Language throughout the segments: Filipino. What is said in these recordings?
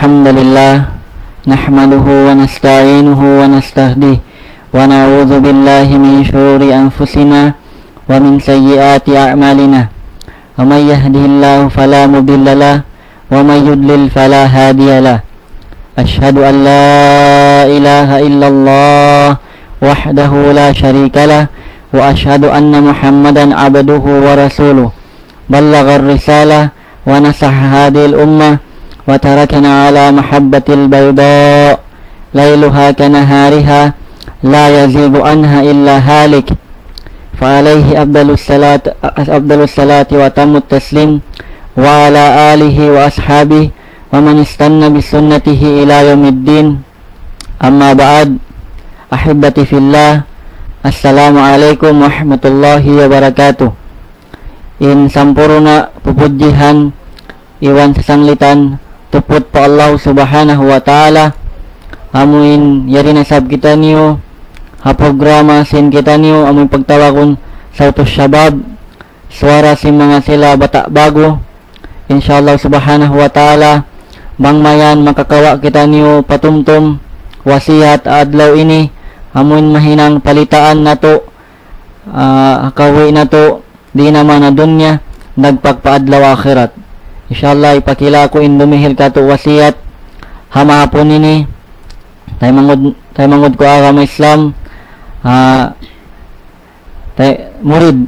الحمد لله نحمده ونستعينه ونستهديه ونعوذ بالله من شرور أنفسنا ومن سيئات أعمالنا ومن يهده الله فلا مضل له ومن يضلل فلا هادي له أشهد أن لا إله إلا الله وحده لا شريك له وأشهد أن محمدا عبده ورسوله بلغ الرسالة ونصح هذه الأمة وتركنا على محبة البيضاء ليلها كنهارها لا يزيغ عنها إلا هالك فعليه أفضل الصلاة وتم التسليم وعلى آله وأصحابه ومن استنى بسنته إلى يوم الدين أما بعد أحبتي في الله السلام عليكم ورحمة الله وبركاته. In sampurna pupujihan iwan sasanglitan tuput pa Allah subhanahu wa ta'ala amuin yari nasab kita niyo ha programa sin kita niyo amuin pagtawakon Sautus Shabab suara sin mga sila bata bago insyaallah subhanahu wa ta'ala bangmayan makakawa kita niyo patumtum wasiat adlaw ini amuin mahinang palitaan nato kawi nato di naman na dunya nagpagpaadlaw akhirat. Inshallah ipakila ko indumihil kato wasiat hamahapon ini tay mangud ko agama Islam tay murid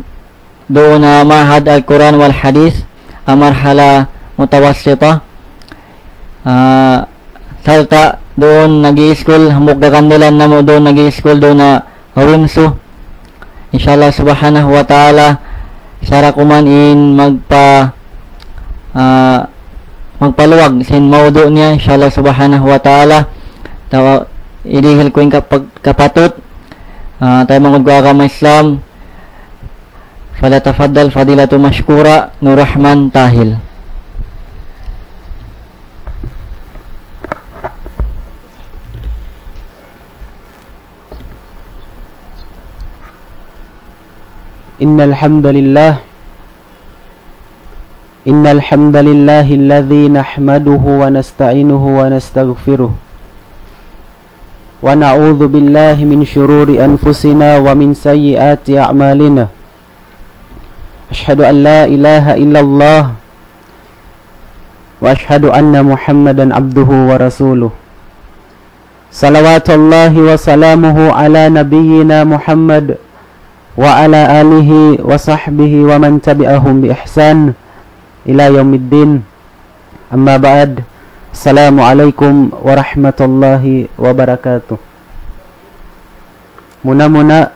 doon na mahad al-Quran wal hadith amarhala mutawassita salta doon nag-i-school hamok na kandilan na mo doon nag-i-school doon na Hawimsu. Inshallah subhanahu wa ta'ala sara kuman in magpaluwag sin maudo niya inshallah subhanahu wa ta'ala tawa idihil ko yung kapatot tayo mangod ko agama Islam falatafaddal fadilatu mashkura Nurrahman Tahil. إن الحمد لله الذي نحمده ونستعينه ونستغفره ونعوذ بالله من شرور أنفسنا ومن سيئات أعمالنا أشهد أن لا إله إلا الله وأشهد أن محمدا عبده ورسوله صلوات الله وسلامه على نبينا محمد وعلى آله وصحبه ومن تبعهم بإحسان إلى يوم الدين أما بعد السلام عليكم ورحمة الله وبركاته. Muna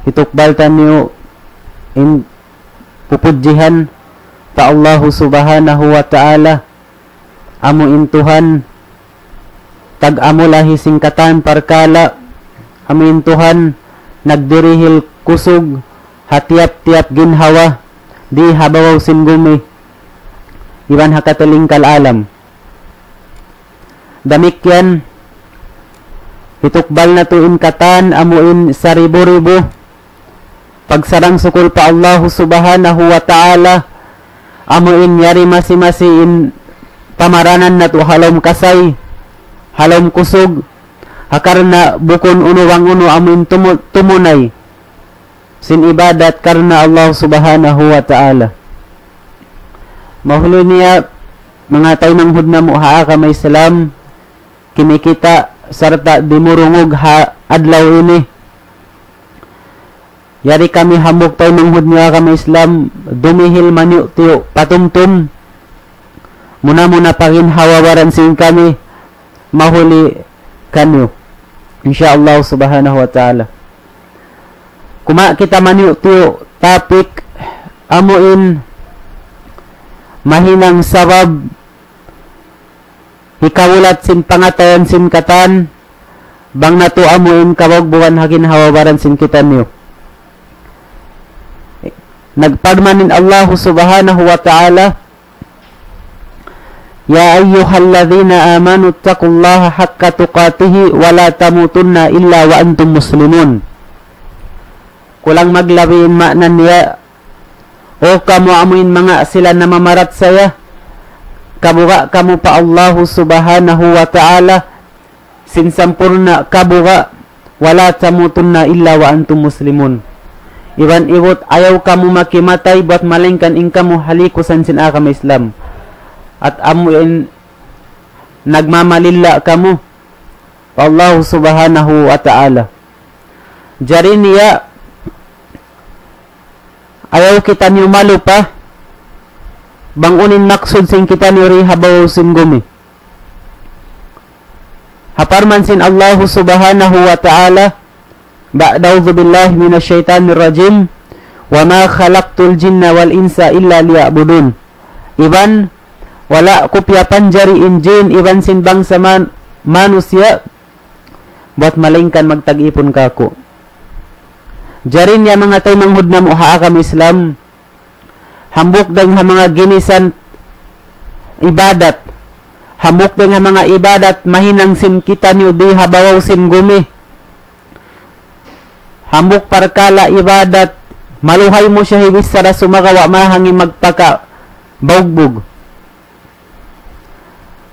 itukbaltan niyo in pupujihan ta Allah subhanahu wa ta'ala amu intuhan tag-amo lahi singkatan parkala amu intuhan nagdirihil kusog hatiap-tiap ginhawa di habawaw singumi iwan hakataling kalalam damikyan itukbal na tuin katan amuin sa ribu-ribu pagsarang sukul pa Allah subhanahu wa ta'ala amuin yari masi-masiin pamaranan na to halom kasay halom kusog karena bukon unuwang uno amin tumunay sin ibadat karena Allah subhanahu wa ta'ala mahulo niya mga tayo ng hudna mo haa kama Islam kinikita sarta dimurungog ha adlaw ini yari kami hamok tayo ng hudna kama Islam dumihil manyo tiyo patumtum muna paginhawawaran sin kami mahuli kanyo insyaallah subhanahu wa ta'ala. Kuma kita maniu tiyo topic amuin mahinang sabab hikawulat sin pangatayan sin katan bang nato amuin kawagbukan hakin hawabaran sin kita niyo. Nagpagmanin Allah subhanahu wa ta'ala Ya ayyuhalladzina amanu taqullaha haqqa tuqatih wa la tamutunna illa wa antum muslimun. Kulang maglabin maknan niya o kamu amuin mga sila na mamarat saya kabuga kamo pa Allah subhanahu wa ta'ala, sinsampurna kabuga, wala tamutunna illa wa antum muslimun. Iwan iwot ayaw kamu makimatay buat malingkan ing kamu halikusan sin akam Islam. At amuin nagmamalilla kamu pa Allah subhanahu wa ta'ala. Jari niya ayaw kita niyo malupa bangunin maksud sin kita niyo rihabaw sin gumi. Haparman sin Allah subhanahu wa ta'ala, ba'da'udhu billahi minasyaitanir rajim, wa ma khalaqtul jinna wal insa illa liya'budun. Iban wala ko piyapan jari injin iban sin bangsa manusia buat malingkan magtag-ipon kako. Jari niya mga tay manghud na muha kami Islam, hambuk dang mga ginisan ibadat, hambuk dang mga ibadat mahinang sin kita niyo di habawaw sin gumi, hambuk parkala ibadat maluhay mo siya higis sa sumagawa mahangin magpaka baugbog.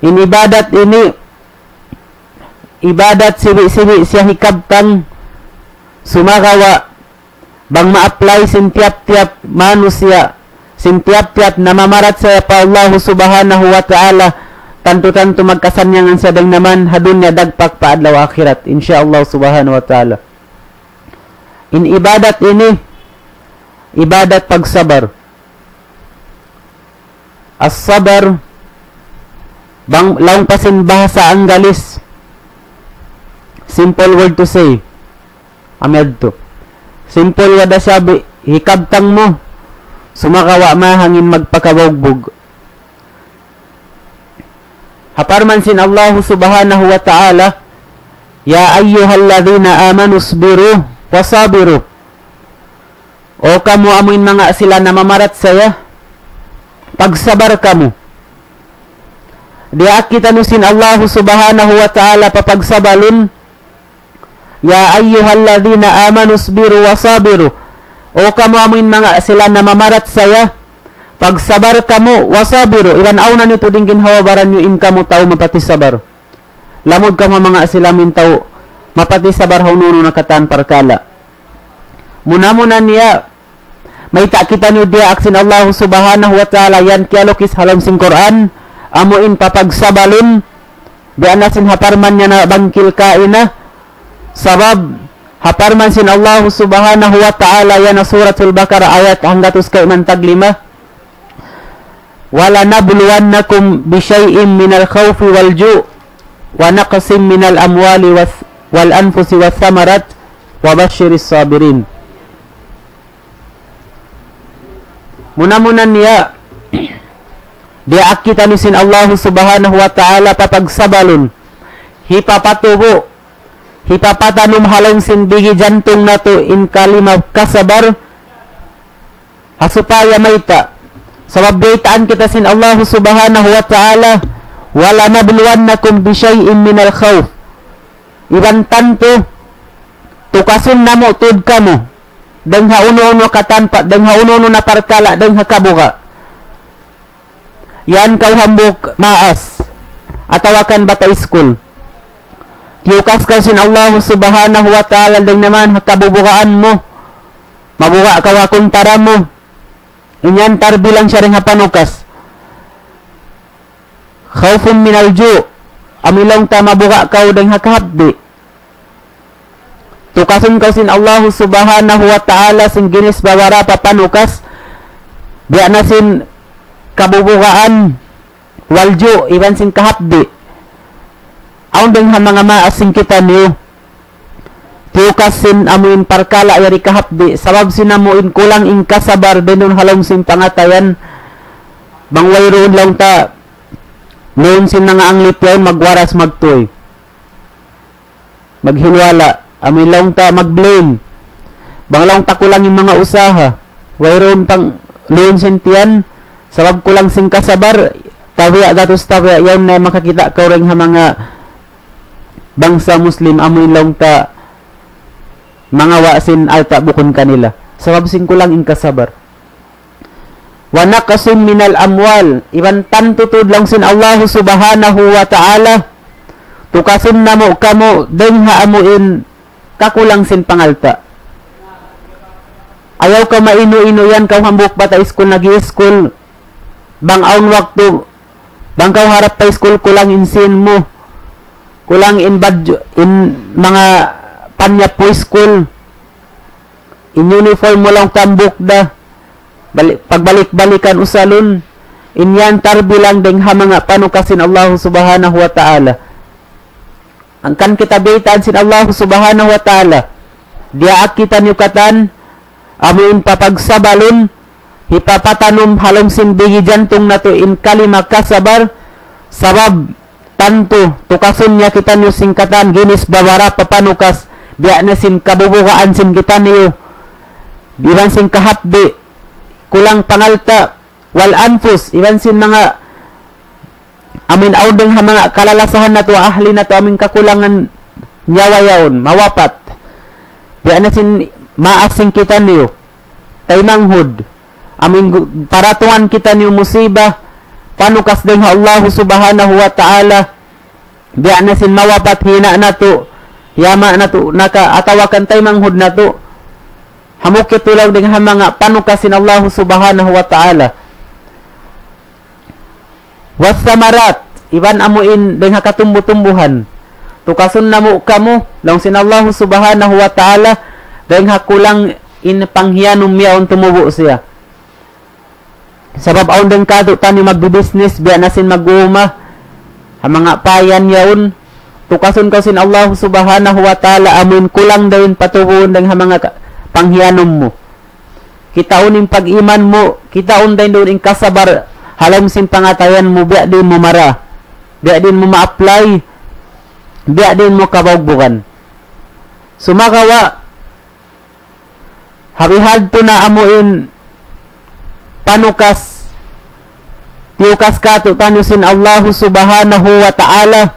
In ibadat ini ibadat siwi-siwi siya hikabtang sumagawa bang ma-apply sin tiap-tiap manusia, sin tiap-tiap namamarat sa pa Allah subhanahu wa ta'ala, tanto-tanto magkasanyangan sa dang naman hadun niya dagpak pa adlaw akhirat insyaallah subhanahu wa ta'ala. In ibadat ini ibadat pagsabar. As-sabar bang laong pasin bahasa Anggalis, simple word to say amad to. Simple wada sabi, hikabtang mo sumakawa mahangin magpakabaugbog. Haparman sin Allah subhanahu wa ta'ala, ya ayyuhalladhina amanu isbiru wasabiru. O kamu amuin mga sila na mamarat saya, pagsabar kamu. Diak kita nusin Allah subhanahu wa ta'ala papagsabalun, ya ayyuhalladhina amanu isbiru wasabiru. O kamu amuin mga sila na mamarat saya, pagsabar kamu wasabiru. Ilan aw na nito ding ginhawabaran nyo in kamu tao mapatisabar. Lamod kamu mga sila min tao mapatisabar haununo na katan parkala. Muna niya may takita nyo dia aksin Allah subhanahu wa ta'ala yan kialokis halam sing Quran, amuin papagsabalun biana sin haparman niya na bangkil kaina. Sabab haparman sin Allah subhanahu wa ta'ala yan na suratul Baqarah ayat hanggatus kay mantag 5, wala nabluwannakum bisyai'im minal khawfi wal ju' wa naqsim minal amwali wal anfusi was samarat wa basyiris sabirin. Muna niya dia akita ni sin Allah subhanahu wa ta'ala papagsabalun hipapatubo hipapatanum halong sin bigi jantung na to in kalima kasabar hasupaya maita. Sabab daytaan kita sin Allah subhanahu wa ta'ala, wala nabluwannakum bisyai'in minal khawf. Iban tanto tukasun namo tud kamo deng hauno-uno katanpa, deng hauno-uno na parkala, deng hakabuka. Yan kau hambuk maas atawakan bata school. Tiukas ka sin Allah subhanahu wa ta'ala deng naman hakabubukaan mo. Mabuka kawakong para mo. Inyan tarbilang siya rin hapanukas. Khawfun minal ju'. Amilong ta mabuka kau deng hakahapdi. Tukasun kau sin Allah subhanahu wa ta'ala sin ginis bawara papanukas. Biya na sin kabubukaan walju iban sin kahapdi. Aun deng mga maasing kita niyo. Tukasin amuin parkala yari kahapdi. Sabab sinamuin kulang ing kasabar denun halong sin pangatayan. Bangway roon lang ta. Noon sin nga ang lityaw magwaras magtuy. Maghilwala. Amin lang ta mag-blame. Banglang ta kulang yung mga usaha. Wayroon pang noon sin tiyan. Sabab kulang sin kasabar. Tawiya datos tawiya. Yan na makakita ka rin mga bangsa Muslim. Amin lang ta mga wasin alta bukon kanila. Sabab sin kulang in kasabar. wa naqsin minal amwal, iban tantutud lang sin Allah subhanahu wa ta'ala, tukasun na mo kamo dengha amuin kakulang sin pangalta. Ayaw ka maino-ino yan, kau hambuk bata school, nag-i-school, bang aun waktu, bang kau harap pa school, kulang in sin mo, kulang in badyo, in mga panyap po school, in uniform mo lang tambuk da, pagbalik-balikan usalun, in yan tarbi lang deng mga panukasin Allah subhanahu wa ta'ala. Ang kan kita beitan sin Allah subhanahu wa ta'ala, dia akitan yukatan, amuin papagsabalon, hipapatanum halom sin bigi jantung na to in kalima kasabar, sabab tanto tukasun niya kita niyo singkatan ginis babara papanukas, biya na sin kabubukaan sin kita niyo, biyan sin kahapdi, kulang pangalta, wal anfus, iban sin mga amin audeng ha mga kalalasahan na to, ahli na to, amin kakulangan nyawayaon, mawapat, biya na sin maasing kita niyo, taymanghod, amin paratuan kita niyo musibah, panukas din Allah subhanahu wa ta'ala, biya na sin mawapat, hina na to, yama na to, nakaatawakan taymanghod na to, hamukit tulang din mga panukasin Allah subhanahu wa ta'ala. Wasamarat, iban amuin din katumbu-tumbuhan, tukasun na mo kamo, lang sin Allah subhanahu wa ta'ala, dahil hakulang in panghiyanong miyaon tumubo siya. Sabab aon din kato tani magbi-business, biya na sin mag-uuma, ang mga payan yaon, tukasun ka sin Allah subhanahu wa ta'ala, amin kulang din patubuon din ang mga panghiyanom mo. Kitaon yung pag-iman mo, kitaon din doon yung kasabar, halam sin pangatayan mo, biya din mo mara, biya din mo ma-apply, biya din mo kabawbukan. Sumakawa, habihad to na amuin panukas, tiyukas kato tanyo sin Allah subhanahu wa ta'ala,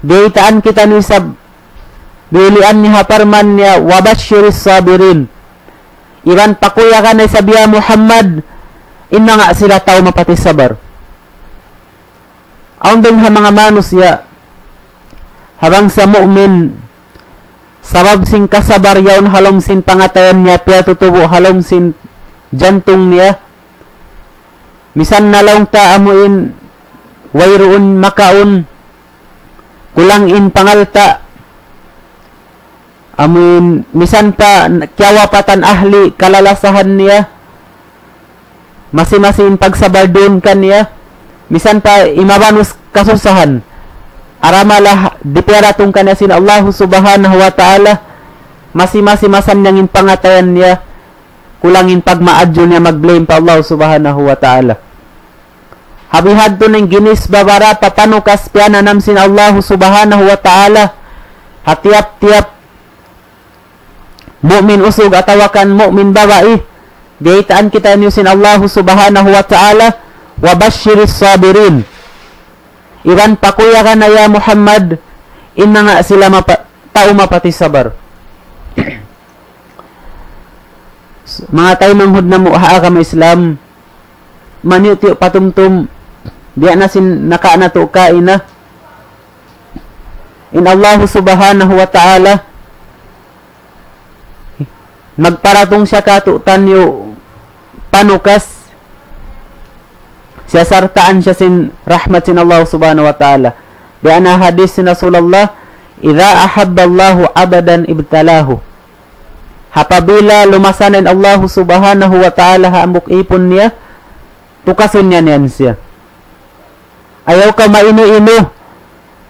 diitaan kita ni sab, bilian ni haparman niya, wabashiris sabirin, iban pakuya ka na sabiya Muhammad, ina nga sila tao mapati sabar. Aun din ha mga manusya, habang sa mu'min, sabab sin kasabar yaon halom sin pangatayan niya, piya tutubo halom sin jantung niya, misan nalaw ta amuin, wayroon makaon, kulang in pangalta, amuin, misan pa kiawapatan ahli, kalalasahan niya, masi-masin pagsabar doon ka niya, misan pa imabanus kasusahan, aramalah diperatong ka na sin Allah subhanahu wa ta'ala, masi-masan niyang pangatayan niya, kulangin pagmaadyo niya mag-blame pa Allah subhanahu wa ta'ala. Habihad to ng ginis babara papanukas piananam sin Allah subhanahu wa ta'ala, hatiap-tiap mu'min usog atawakan mu'min babae, diitaan kita niyo sin Allah subhanahu wa ta'ala, wabashiris sabirin, iban pakuya ka na ya Muhammad, ina nga sila tao mapati sabar. Mga tayo manghud na muha ka Islam, maniuti patumtum, diya na sin naka na to kaina, in Allah subhanahu wa ta'ala, magparatong siya katutan niyo panukas, siya sartaan siya sin rahmat sin Allah subhanahu wa ta'ala. Diya na hadis sin Rasulullah, idha ahabballahu abadan ibtalahu, hapabila lumasanin Allah subhanahu wa ta'ala haambok ipon niya, tukasun niya niyan siya. Ayaw ka maino-ino,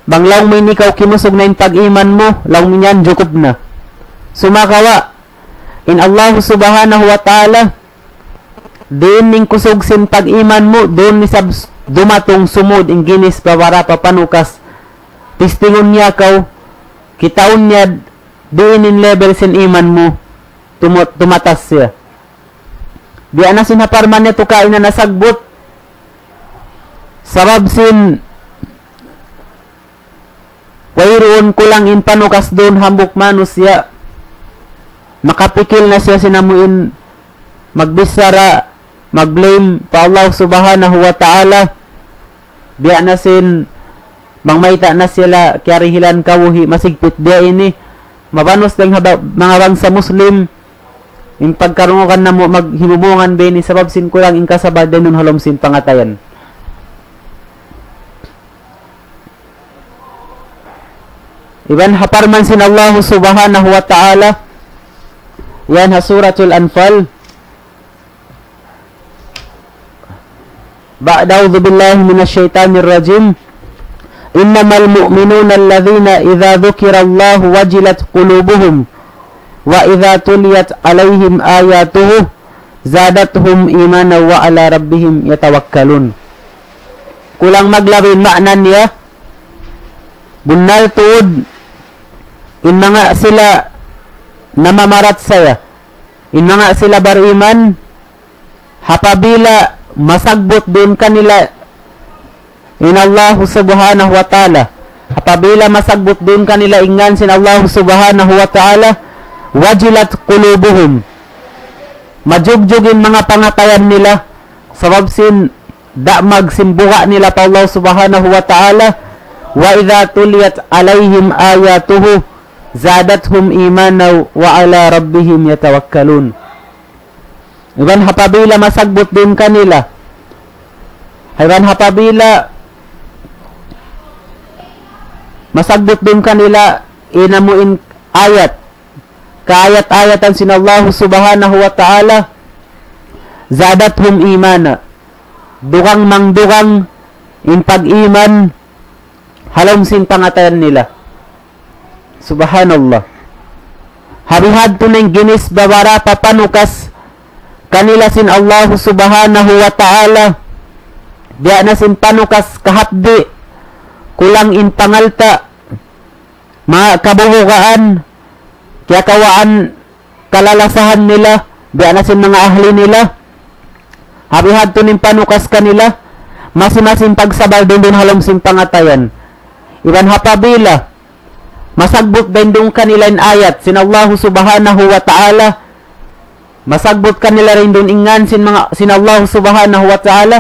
banglaw may nikaw kimusog na yung pag-iman mo, law minyan jukop na. Sumakawa, in Allah subhanahu wa ta'ala, din ning kusog sin pag-iman mo, doon ni sab dumatong sumod, in ginis pawara papanukas, pistingon niya kaw, kitaon niya, din in level sin iman mo, tumatas siya. Di ana sinaparman niya to kain na nasagbot, sabab sin wayroon kulang in panukas doon hambok manus siya, makapikil na siya sinamuin magbisara, mag-blame pa Allah subhanahu wa ta'ala. Biya na sin mangmayta na sila kiarihilan kawuhi masigpit biya ini. Mabanos lang mga bangsa Muslim in pagkarungukan na mo maghimumungan bini sabab sin kulang in kasabad din nun halom sin pangatayan. Iban haparman sin Allah subhanahu wa ta'ala. Yan ha suratul Anfal. Ba'da'udhu billahi minasyaitanir rajim. Innamal mu'minuna alladhina idha dhukirallahu wajilat qulubuhum wa idha tuliyat alaihim ayatuhu zadathum imana wa ala rabbihim yatawakkalun. Kulang maglawin maknan niya. Bunal tuod in mga sila namamarat saya, in mga sila bariman, hapabila masagbot din kanila in Allah subhanahu wa ta'ala, hapabila masagbot din kanila ingan sin Allah subhanahu wa ta'ala, wajilat qulubuhum, majugjugin mga pangatayan nila, sabab sin damag simbuka nila pa Allah subhanahu wa ta'ala, wa idha tuliyat alayhim ayatuhu zadathum imanaw wa ala rabbihim yatawakkalun. Iban hapabila masagbot din kanila, iban hapabila masagbot din kanila inamuin ayat kaayat-ayatan sin Allah subhanahu wa ta'ala, zadathum imana, dugang mangdugang in pag-iman halom sin pangatayan nila. Subhanallah. Habihad tuneng ginis babara papanukas kanila sin Allah subhanahu wa ta'ala. Diya na sin panukas kahapdi kulang in pangalta mga kabuhugaan kaya kawaan kalalasahan nila. Diya na sin mga ahli nila. Habihad tuneng panukas kanila masimasin pagsabal din halom sin pangatayan. Iban hapabila masagbot bendong kanila in ayat sin Allah subhanahu wa ta'ala, masagbot kanila rin doon ingan sin Allah subhanahu wa ta'ala,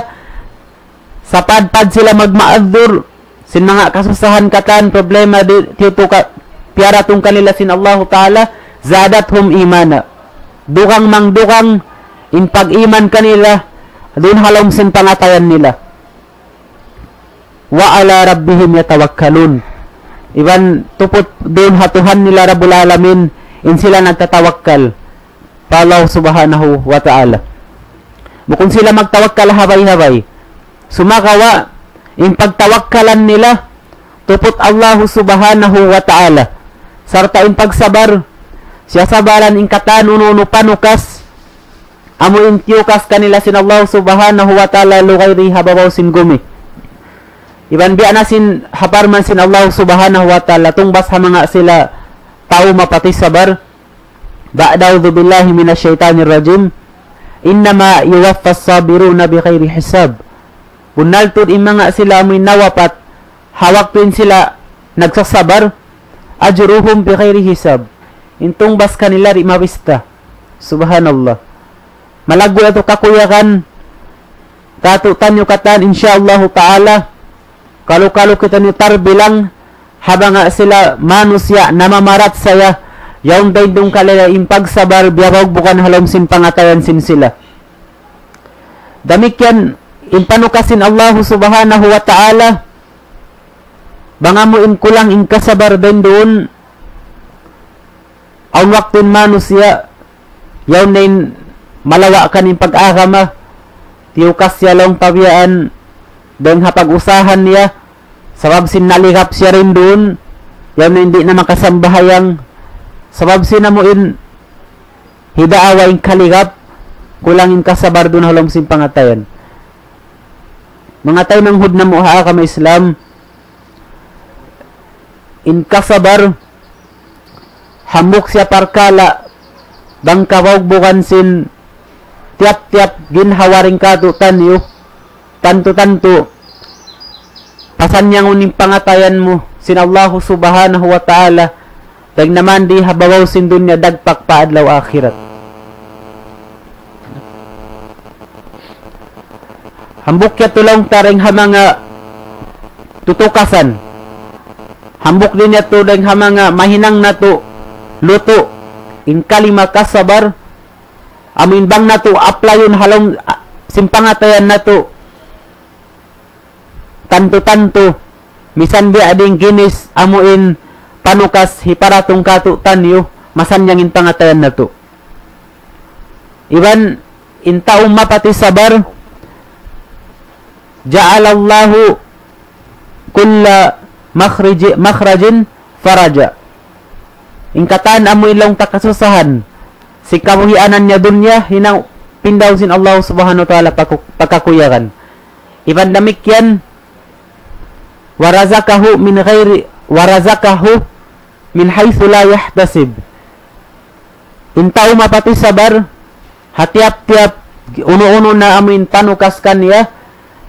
sapadpad sila magmaaddur sin mga kasusahan katan problema dito piara tong kanila sin Allah ta'ala, zadathum imana, dukang mangdukang in pag-iman kanila doon halom sin pangatayan nila. Wa ala rabbihim yatawakkalun. Iban tupot doon hatuhan nila Rabbul Alamin in sila nagtatawakkal pa Allah subhanahu wa ta'ala. Bukun sila magtawakkal habay-habay, sumakawa in pagtawakkalan nila tupot Allah subhanahu wa ta'ala. Sarta in pagsabar siya sabaran in katanuno panukas amo in tiyukas kanila sin Allah subhanahu wa ta'ala lugayri hababaw sin gumi. Iban biya na sin haparman sin Allah subhanahu wa ta'ala tungbas ha mga sila tao mapati sabar. Ba'da'udhu billahi minasyaitanir rajim. Innama yuwaffas sabiruna bi khairi hisab. Bunaltud in mga sila amoy nawapat hawak tuin sila nagsasabar ajruhum bi khairi hisab. Intong bas kanila ri mawista. Subhanallah. Malago ato kakuyakan katutan nyo katan insyaallah ta'ala. Kalau kita nitar bilang habang sila manusia namamarat saya yaong daindong kalila impag sabar biyawag bukan halom sin pangatayan sin sila. Damikyan impanukasin Allah subhanahu wa ta'ala bangamo in kulang in kasabar daindon ang waktin manusia yaong dain malawa kan in pag-agama tiyukas siya lang pabiyaan dahil hapag-usahan niya sabab sin nalikap siya rin doon yan na hindi na makasambahayang sabab sin mo in hidaawa in kalikap kulang in kasabar doon halom sin pangatayan. Mga tayo ng hud na muha kama Islam in kasabar hamok siya parkala bang kawag bukan sin tiap-tiap ginhawaring katutan niyo tanto pasan niyang uning pangatayan mo sin Allah subhanahu wa ta'ala dag naman di habawaw sin dunya dagpak paadlaw akhirat. Hambuk ya tulong taring hamanga tutukasan. Hambuk din ya tulong hamanga mahinang nato luto. In kalima kasabar. Amin bang nato applyon halong simpangatayan nato. Tanto-tanto. Misan di ading ginis amuin panukas hiparatong kato tanyo. Masanyangin pangatayan nato. Iban intaong mapati sabar. Ja'alallahu kulla makhrajin faraja. Ingkatan amo ilong takasusahan. Si kamuhianan niya dunya hinang pindaw sin Allah subhanahu wa ta'ala pagkakuyakan. Iban damikyan warazakahu min haythu la yahtasib. Intao mapati sabar hatiap-tiap uno-uno na amin panukas kaniya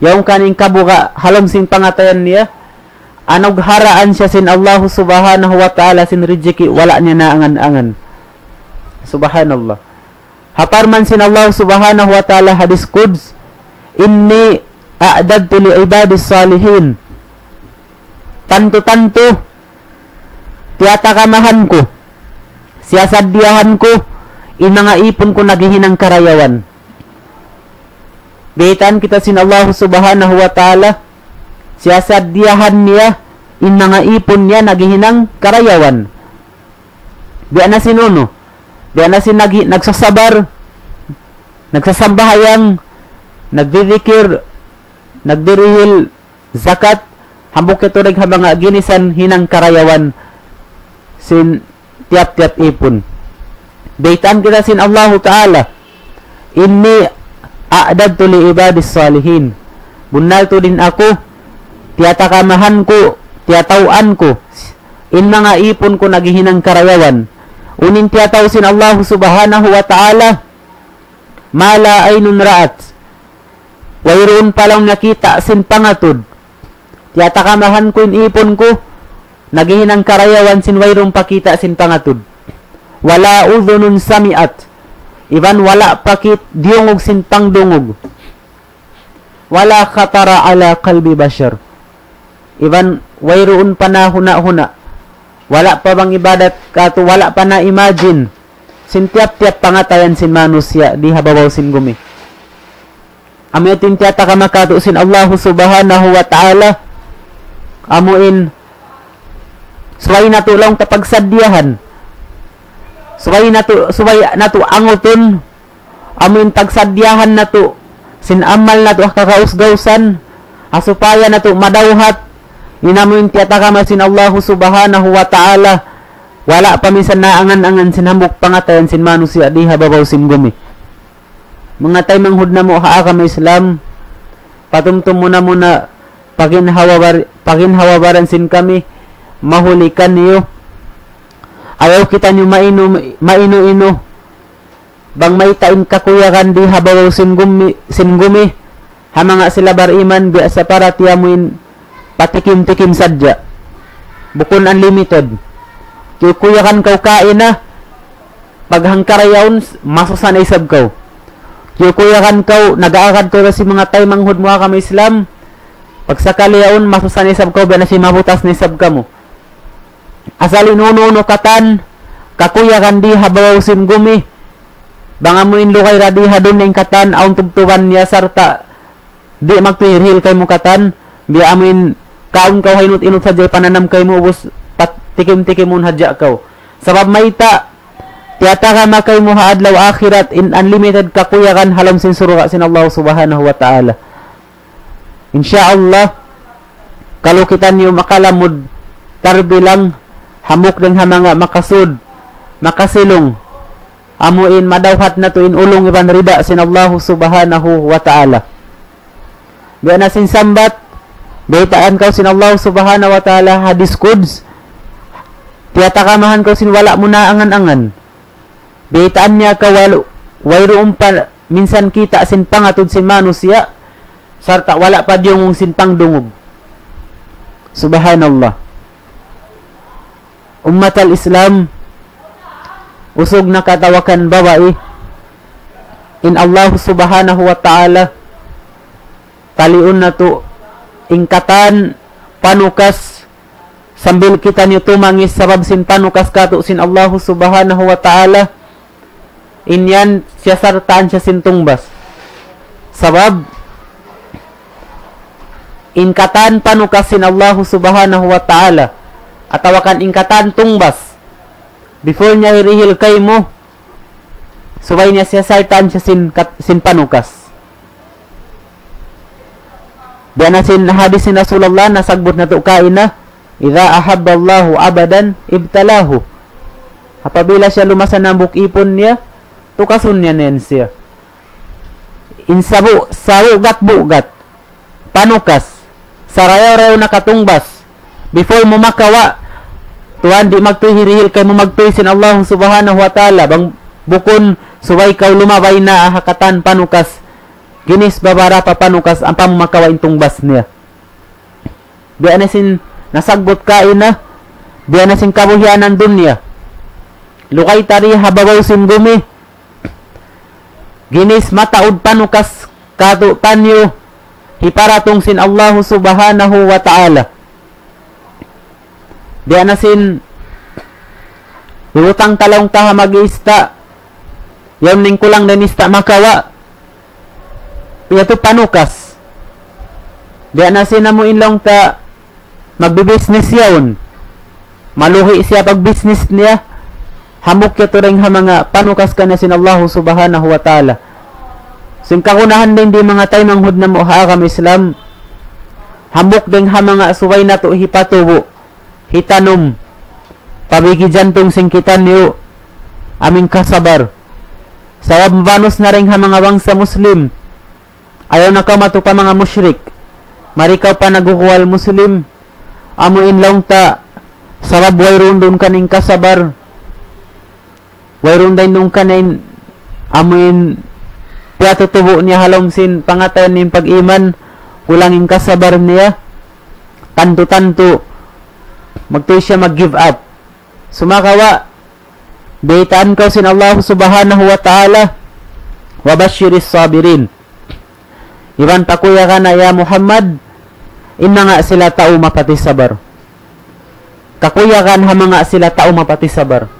yaong kaning kabuka halong sin pangatayan niya anog haraan siya sin Allah subhanahu wa ta'ala sin rizki wala niya na angan-angan. Subhanallah. Haparman sin Allah subhanahu wa ta'ala hadis quds, inni a'dadtu li ibadis salihin. Tanto-tanto tiyatakamahan ko, siyasaddiyahan ko, mga ipon ko naghihinang karayawan. Beitan kita sin Allah subhanahu wa ta'ala, siyasaddiyahan niya, mga ipon niya naghihinang karayawan. Biya na sinuno, biya na sin nagsasabar, nagsasambahayang, nagdidikir, nagdirihil, zakat, hambuk ito mga ginisan hinang karayawan sin tiap-tiap ipon. Beitan kita sin Allah Ta'ala, inni a'dadtu li ibadis salihin. Bunal to din ako, tiyatakamahan ko, tiyatauan ko, mga ipon ko naghihinang karayawan. Unin tiyataw sin Allah subhanahu wa ta'ala, mala aynun ra'at. Wayroon palang nakita sin pangatod. Tiyatakamahan ko ipon ko, naghihinang karayawan sin wayroon pakita sin pangatod. Wala udhunun sami'at. Iban wala pakit diungog sin pangdungog. Wala khatara ala qalbi bashar. Iban wayroon pa na huna-huna. Wala pa bang ibadat kato, wala pa na imagine. Sin tiap-tiap pangatayan sin manusya di hababaw sin gumi. Amuin tiyata ka makato sin Allah subhanahu wa ta'ala. Amuin suway na tulong tapagsadyahan. Suway na to anguton. Amuin pagsadyahan na to. Sinamal na to kakausgawsan. Asupaya na to madawhat. Inamuin tiyatakamal sin Allah subhanahu wa ta'ala. Wala pa minsan na angan-angan sinhambok pangatayan sin manusya di hababaw sin gumi. Mga tay manghud na mo haa ka Islam. Patumtum mo na muna paginhawabaran sin kami. Mahulikan niyo. Ayaw kita nyo maino-ino. Bang may tain kakuyakan di habaw sin gumi. Hamanga sila bariman biasa para tiyamuin patikim-tikim sadya. Bukun unlimited. Kuyakan kau kain na. Paghangkarayaon, masusanay sab kau. Kuyakan kau, nag-aakad ko si mga tay manghud mo kami Islam. Pagsakaliyaon, masusanay sab kau, ba na si mabutas ni sab ka mo. Asalin uno katan, kakuyakan di habaw sin gumi. Bangamuin lukay radi hadun ng katan, aun tugtuban niya sarta. Di magtuhirhil kay mo katan, biya amin kaun kau hainut-inut sadya pananam kay mo ubos tikim-tikim mo hadya kau. Sabab maita, tiyata ka makay mo haadlaw akhirat in unlimited kakuyakan halam sin suruga sin Allah subhanahu wa ta'ala. Insyaallah, kalau kita niyo makalamod, tarbilang, hamuk ng hamanga makasud, makasilong, amuin madawhat na to in ulong iban rida sin Allah subhanahu wa ta'ala. Biya na sin sambat, baitaan kau sin Allah subhanahu wa ta'ala hadis quds, tiyatakamahan kau sin wala mo na angan-angan. Baitaan niya ka wayroon pa minsan kita sin pangatod sin manusya, sarta wala pa diyong sin pangdungog. Subhanallah. Ummat al-Islam, usog na katawakan babae, in Allah subhanahu wa ta'ala, taliun na to ingkatan panukas sambil kita niyo tumangis sabab sin panukas kato sin Allah subhanahu wa ta'ala, inyan siya sartaan siya sin tungbas sabab ingkatan panukas sin Allah subhanahu wa ta'ala atawakan ingkatan tungbas before niya hirihil kay mo subay niya siya sartaan siya sin panukas. Diyan na sin hadis ni Rasulullah nasagbot na to kaina, idza ahabba Allahu abadan ibtalahu. Apabila siya lumasan ng bukipon niya, tukasun niya nen siya. Insabu bugat panukas sarayaw nakatungbas before mo makawa tuan di magtuhirihil kay mo magtuisin Allah subhanahu wa ta'ala bang bukon suway kaw lumabay na hakatan panukas ginis babara pa panukas ang pamumakawain tungbas niya. Diyan na sin nasagbot kain na, diyan na sin kabuhianan dunya. Lukay tari hababaw sin gumi. Ginis mataod panukas kato tanyo hiparatong sin Allah subhanahu wa ta'ala. Diyan na sin lutang talong taha mag-ista. Yung ning kulang na nista makawa. Ito panukas. Diyan na sinamo inlong ta magbi-business yaon. Maluhi siya pag-business niya. Hamok ito rin ha mga panukas ka na sin Allah subhanahu wa ta'ala. Sin kakunahan din di mga tayo manghud na mo haakam Islam. Hamok din ha mga suway na to hipatubo. Hitanom. Pabigi jantong singkitan niyo. Aming kasabar. Sawab mabanos na rin ha mga bangsa Muslim. Ayaw na ka matupa mga musyrik. Marikaw pa nagukuwal Muslim. Amuin lang ta. Sarab wayroon doon kaning kasabar. Wayroon din doon kanin. Amuin piyatutubo niya halong sin pangatayan niyang pag-iman. Kulangin kasabar niya. Tanto-tanto. Magtuloy siya mag-give up. Sumakawa. Baitaan ka sin Allah subhanahu wa ta'ala. Wabashiris sabirin. Iban pakuya ka na ya Muhammad, inna nga sila tao mapati sabar. Kakuya kan ha mga sila tao mapati sabar.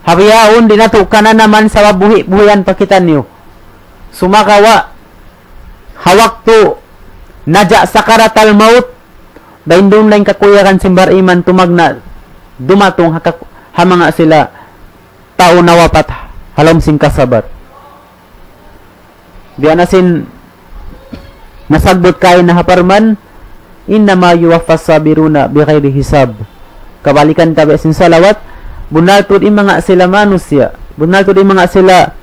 Habiyaon dinato ka na naman sa buhian pakitan niyo. Sumakawa, hawak to, nadya sakaratal maut, dahin doon lang kakuya kan simbar iman tumagna, dumatong ha mga sila tao nawapat halom sing kasabar. Diyan na sin nasagbot kayo na haparman, innama yuwaffas sabiruna bighayri hisab. Kabalikan tabi sin salawat, bunaltod in mga sila manusia, bunaltod in mga sila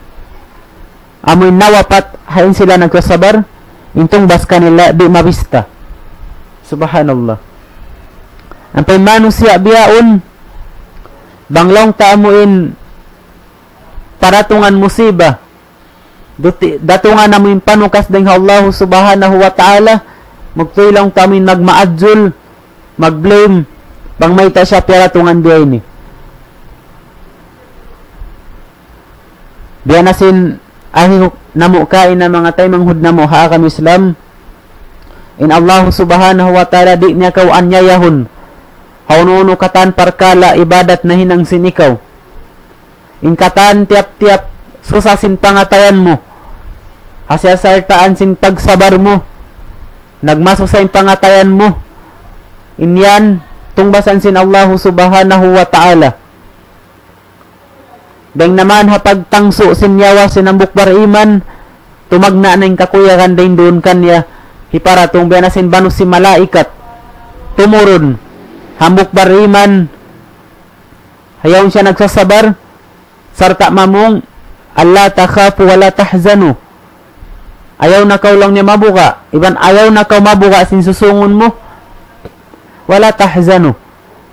amoy nawapat, hain sila nagkasabar, intong bas kanila di mabista. Subhanallah. Ang pay manusia biyaon, banglong taamuin paratungan musibah, datungan na mo yung panukas ng Allah subhanahu wa ta'ala, magtuloy lang tamin magmaadzul, magblame, bang may ta siya paratungan diya ini. Diyan na sin ahi namukain na mga tayo manghud na mo haakam Islam. In Allah subhanahu wa ta'ala di niya kaw anyayahon, haununo katan parkala ibadat na hinang sinikaw. In katan tiap-tiap susasin pangatayan mo, asyasartaan sin pagsabar mo, nagmaso sa pangatayan mo, inyan tungbasan sin Allah subhanahu wa ta'ala. Deng naman hapagtangso sin yawa sinambukbar iman, tumagna na yung kakuyakan din doon kanya, hiparatong biya na sin banus si malaikat, tumurun, hambukbar iman, hayaw siya nagsasabar, sarta mamong, Allah takhafu wala tahzanu. Ayaw na kaw lang niya mabuka. Iban ayaw na kaw mabuka sin susungon mo. Wala tahzanu.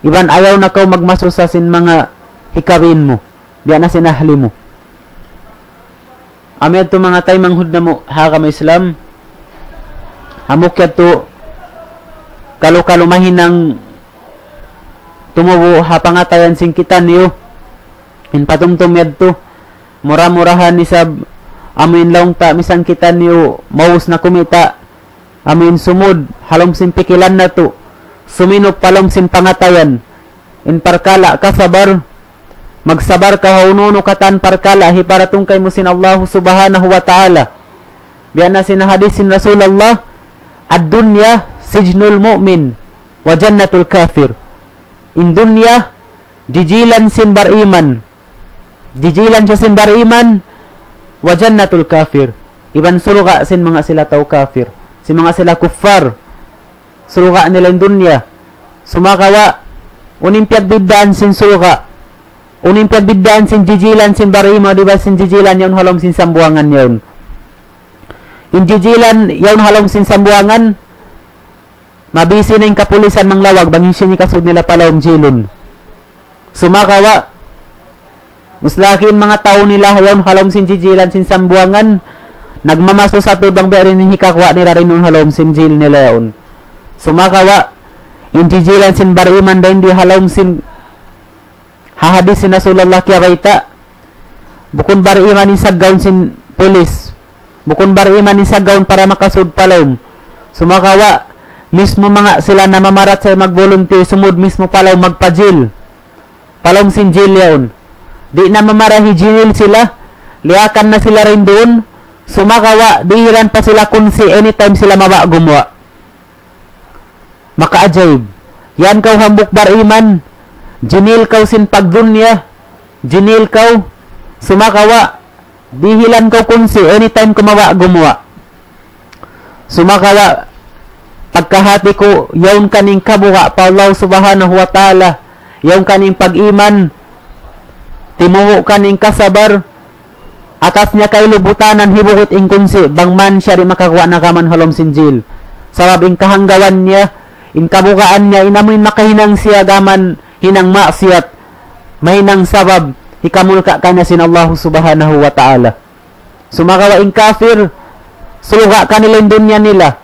Iban ayaw na kaw magmasusa sin mga hikawin mo. Diyan na sinahli mo. Amid to mga tay manghud na mo hakam Islam. Hamok yato kalumahin ng tumubo hapangatayan sin kita niyo. In patumtum yadto. Mura-murahan ni sab amin lang ta misan kita niyo maus na kumita amin sumud halom sin pikilan na to, suminok palom sin pangatayan, in parkala kasabar, magsabar ka haununo katan parkala, hiparatong kay mo sin Allah subhanahu wa ta'ala. Biyan na sinahadis sin Rasulullah, ad-dunya sijnul mu'min wa jannatul kafir. In dunya, jijilan sin bariman, jijilan siya sin bariman, wa jannatul kafir. Iban suruga sin mga sila tao kafir, si mga sila kuffar, suruga nila in dunya. Sumakawa, uning piyagbiddaan sin suruga, uning piyagbiddaan sin jijilan sin barima, diba sin jijilan yun halom sin sambuangan yun. In jijilan yun halom sin sambuangan, mabisi na yung kapulisan ng lawag, bangin siya ni kasud nila palawang jilin. Sumakawa, muslakin mga tao nila yun halom sin jijilan sin sambuangan, nagmamaso sa tubang berin ni hikakwa nila rin yung halom sin jil nila yun. Sumakawa, in jijilan sin bariman din di halom sin hahadis sin Rasulullah kaya baita, bukun bariman ni saggawn sin polis, bukun bariman ni saggawn para makasud palom. Sumakawa, mismo mga sila na mamarat sa mag-volunteer, sumud mismo palom magpajil, palom sin jil yun. Di na mamarahi jil sila, liakan na sila rin doon. Sumakawa, dihiran pa sila kunsi anytime sila mawa gumawa. Makaajayb. Yan kaw hambuk bariman, jinil kaw sin pagdunya, jinil kaw, sumakawa, dihilan kaw kunsi anytime kumawa gumawa. Sumakawa, pagkahati ko, yawn kaning kabuha pa Allah subhanahu wa ta'ala, yawn kaning pag-iman, timuho kaning kasabar, atas niya kay lubutanan hibukit ing kunsi, bangman siya rin makakuha na kaman halom sinjil. Sabab ing kahanggawan niya, ing kabukaan niya, inamoy makahinang siya gaman hinang maksiyat, mahinang sabab, hikamulka ka na sin Allah subhanahu wa ta'ala. Sumakawa ing kafir, suluga kanila yung dunya nila,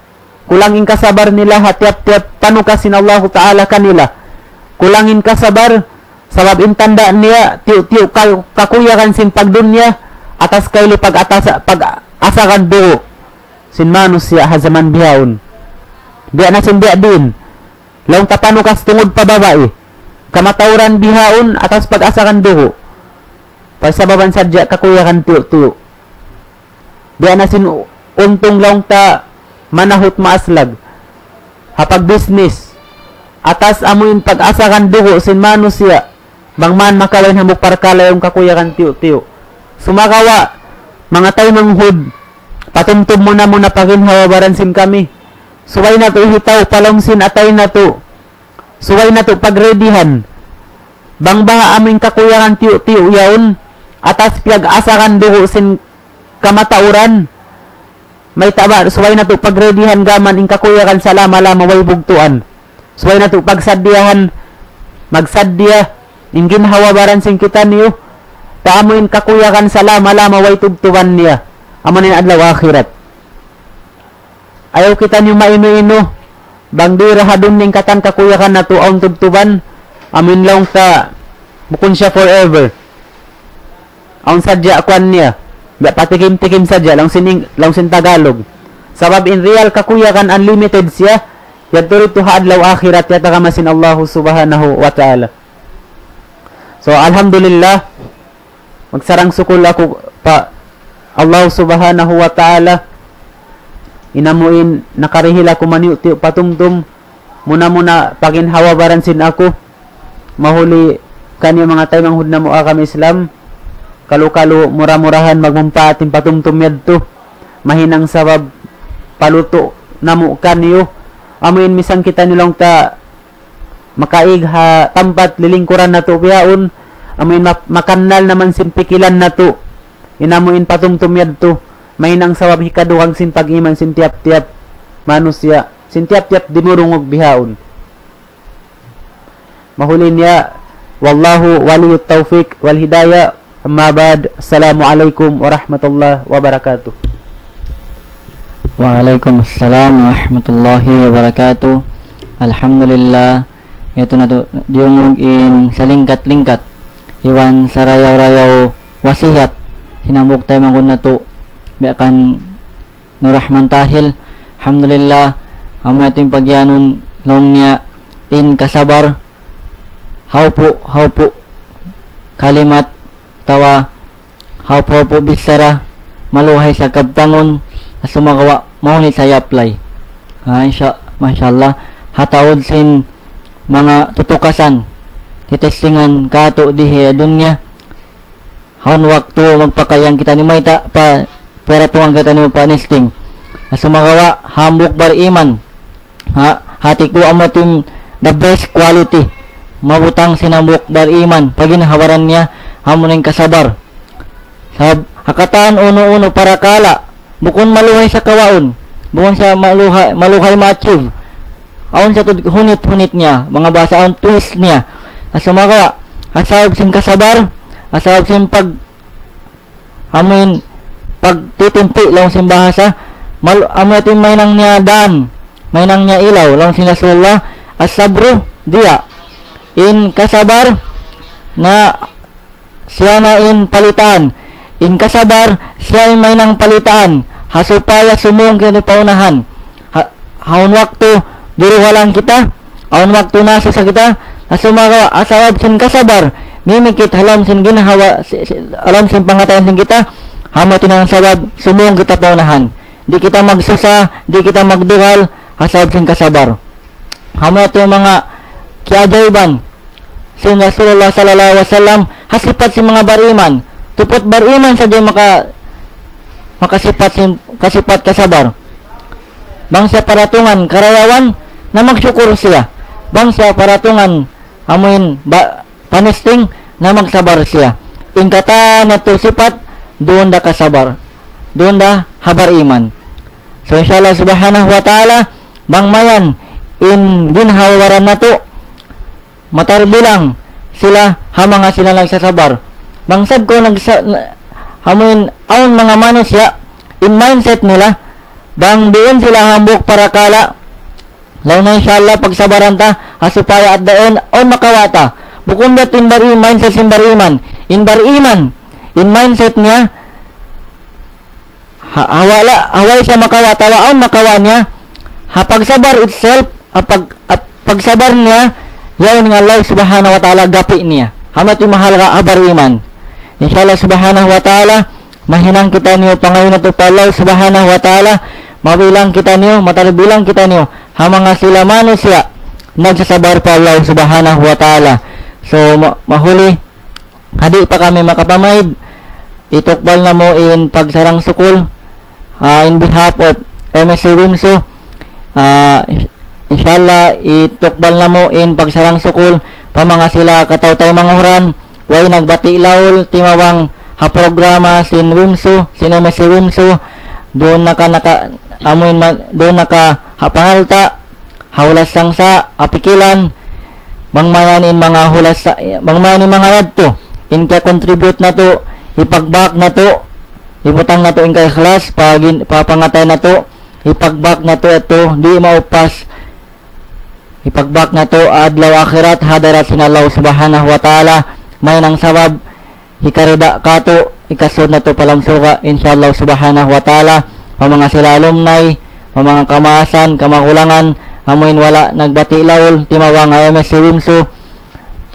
kulang ing kasabar nila, hatiap-tiap panuka sin Allah ta'ala kanila, kulangin kasabar, sabab in tanda niya, tiyo kakuyakan sin pagdunya, atas kayo pag-asakan buo, sin manus siya hazaman bihaon. Biya na sin biya din, laong tapano kas tungod pa babae, kamatauran bihaon atas pag-asakan buo, pagsababan sadya kakuyakan tiyo-tiyo. Biya na sin untong laong ta manahot maaslag, hapag business, atas amuin pag-asakan buo, sin manus siya, bangman makawin hamuk parkala yung kakuyakan tiyo-tiyo. Sumakawa, mga tayo ng hud, patumtub mo na paginhawabaran sin kami. Suway na to ihitaw, palong sin atay na to. Suway na to pagredihan. Bangbaha aming kakuyangan tiyo-tiyo yaon, atas piyag-asakan duho sin kamatauran. May taba, suway na to pagredihan gaman ing kakuyakan sa lama-lama way bugtuan. Suway na to pagsadyahan, magsadya, ing ginhawabaran sin kita niyo. Taamuin kakuyakan sa lama-lama way tugtuban niya, amunin adlaw akhirat. Ayaw kita niyo maino-ino, bang di rahadun ning katan kakuyakan na tuaon tugtuban, amin lang ka, bukun siya forever. Ang sadya kwan niya, patikim-tikim sadya, lang sin Tagalog. Sabab in real kakuyakan unlimited siya, yadto rito adlaw akhirat, yata kamasin Allah subhanahu wa ta'ala. So alhamdulillah, magsarang sukul ako pa Allah subhanahu wa ta'ala, inamuin nakarihil ako maniuti patumtum, muna paginhawabaran sin ako, mahuli kanyo mga tayo manghud na mua kami Islam, kalu-kalu mura-murahan magmumpaatin patumtum yadto, mahinang sabab paluto namu kanyo, amuin misang kita nilang ta makaig ha tampat lilingkuran na to piyaon, amin makanal naman sin pikilan na to, inamuin patumtum yadto, may nang sawab hikaduhang sin pag-iman sin tiap-tiap manusya, sin tiap-tiap dimurungog bihaon. Mahuli niya, wallahu waliyut taufiq wal hidayah, amma ba'd. Assalamualaikum warahmatullahi wabarakatuh. Waalaikumsalam warahmatullahi wabarakatuh. Alhamdulillah, ito na to diungog in sa lingkat-lingkat, iwan sa rayaw-rayaw wasihat, hinambok tayo mangun na to biakan nurahman tahil, alhamdulillah amo ating pagyanon long niya in kasabar haupo kalimat tawa haupo bisara maluhay sa kabtangon sumagawa mahuni sa apply masyaallah hatawod sin mga tutukasan titestingan kato dihe dunya haun waktu magpakayang kita ni mayta pa pera tuang kita ni panesting sumagawa hambuk bar iman hati ko amatim the best quality mabutang sinambuk bar iman pagin hawaran niya hamuning kasabar sab hakataan uno para kala bukon maluhay sa kawaon bukon sa maluhay ma-achieve aon sa hunit niya mga basa aon twist niya sumagawa asab sin kasabar asab sin pagtitimpi lang sin bahasa amutin may nang niya daan may nang niya ilaw lang sin Rasulullah asabro dia in kasabar na siya na in palitan in kasabar siya may nang palitan hasupaya sumung kini paunahan haun waktu duruhalan kita haun waktu nasa sa kita asumagawa asawab sin kasabar mimikit halam sin ginahawa alam sin pangatayan sin kita hamatin ang sabab sumung kita paunahan di kita magsusa di kita magduhal asawab sin kasabar hamatin mga kiajaiban sin Rasulullah sallallahu alaihi wasallam hasipat sin mga bariman tupot bariman sadya makasipat kasabar bangsa paratungan karayawan na magsyukur siya bangsa paratungan amuin panesting na magsabar siya ingkata na to sipat doon da kasabar doon da habar iman so inshallah subhanahu wa ta'ala bang mayan in ginhawaran na to matarbilang sila hamanga sila lang sa sabar bangsab ko hamuin aon mga manusia in mindset nila bang doon sila hambuk para kala law na inshallah pagsabaran ta hasupaya at daon on makawata bukon dat in bari mindset sin bariman in mindset niya hawala siya makawata waon makawa niya pagsabar itself pagsabar niya yaon nga Allah subhanahu wa ta'ala gapi niya hamat yung mahal ka bariman inshallah subhanahu wa ta'ala mahinang kita niyo pangayon na to pa Allah subhanahu wa ta'ala mabilang kita niyo matarbilang kita niyo hamanga sila manusia nagsasabar pa Allah subhanahu wa ta'ala so mahuli hadi pa kami makapamaid itukbal na mo in pagsarang sukul in behalf of MSC Wimso inshallah itukbal na mo in pagsarang sukul pamanga sila kataw-taw manguran way nagbati laul timawang programa sin Wimso sin MSC Wimso doon doon pangalta haulas sangsa apikilan bangmayan in mga hulas bangmayan in mga yadto in ka contribute na to ipagbak na to ibutang na to in kay class papangatay na to ipagbak na to ito di maupas ipagbak na to adlaw akhirat hadarat sinalaw subhanahu wa ta'ala may nang sabab hikarida kato ikasod na to palang suka inshallah subhanahu wa ta'ala mga sila alumni mga kamaasan kamakulangan amoin wala nagbati laul timawang MSC Wimso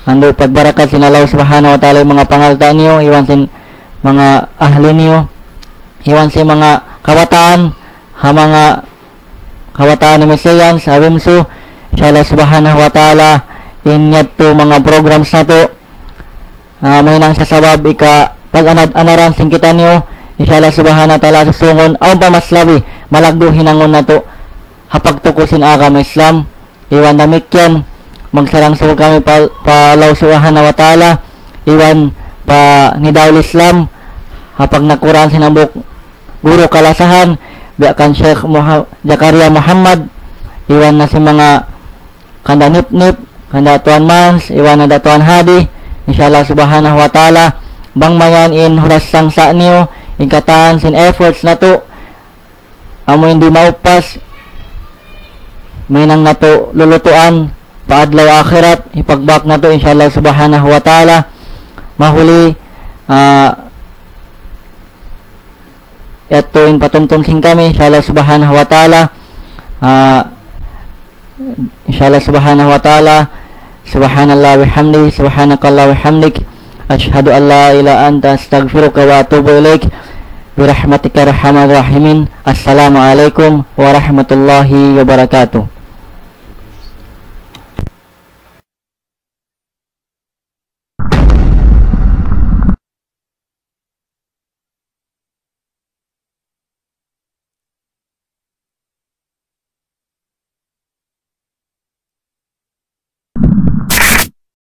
ando pagbarakat sinalaw subhanahu wa ta'ala mga pangalta niyo iwan sin mga ahli niyo iwan sin mga kawataan mga kawataan ni Messian sa Wimso inshallah subhanahu wa ta'ala inyat to mga programs na to may nang sasabab pag-anaran sin kita niyo inshallah subhanahu wa ta'ala susungon aw pa maslabi malagdo hinangon na to hapagtukusin agam Islam iwan namikyan magsarang sul kami palaw subhanahu wa ta'ala iwan pa nidawil Islam hapag nakuran sinabok guru kalasahan biakan Sheikh Zakaria Muhammad iwan na si mga kanda nip kanda Tuan Mans iwan na Tuan Hadi inshallah subhanahu wa ta'ala bang mayan in huras sangsa niyo ingkatan sin efforts na to amo hindi maupas may nang nato lulutuan paadlaw akhirat ipagbak na to inshallah subhanahu wa ta'ala mahuli ito in patumtumsin kami inshallah subhanahu wa ta'ala Inshallah subhanahu wa ta'ala, subhanallah wa hamdi, subhanakallah wa hamdik, ashhadu an la ilaha anta astaghfiruka wa atubu ilaik, birahmatika arhamar rahimin. Assalamualaikum warahmatullahi wabarakatuh.